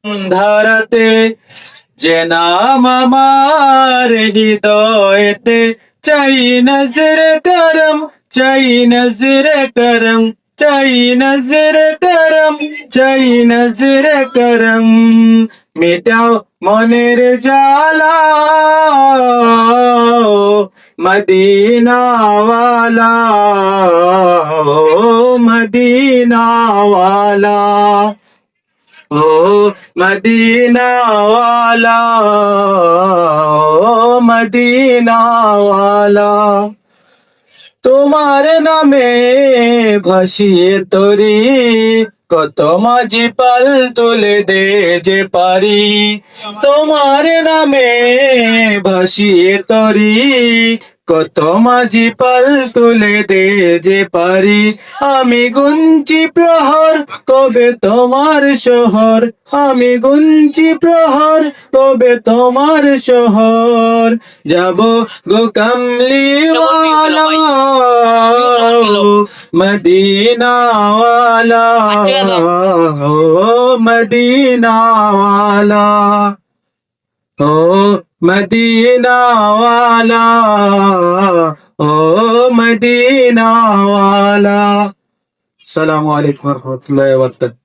ধারাতে যে নাম আমার হৃদয়েতে, চাই নজরে করম, চাই নজরে করম, চাই নজরে করম, চাই নজরে করম। মিটাও মনের জ্বালা মদিনা ওয়ালা, ও মদিনা ওয়ালা, ও মদিনা ওয়ালা, ও মদিনা ওয়ালা। তোমার নামে ভাসিয়ে তরি, কত মাঝি পাল তুলে দে যে পারি। তোমার নামে ভাসিয়ে তরি, কত মাঝি পাল তুলে দে যে পারি। আমি গুনছি প্রহর, কবে তোমার শহর, আমি গুনছি প্রহর, কবে তোমার শহর। যাব গো কামলিওয়ালা, মদিনা ওয়ালা, ও মদিনা ওয়ালা, ও মদিনা ওয়ালা, ও মদিনা ওয়ালা। আসসালামু আলাইকুম ওয়া রাহমাতুল্লাহি ওয়া বারাকাতুহু।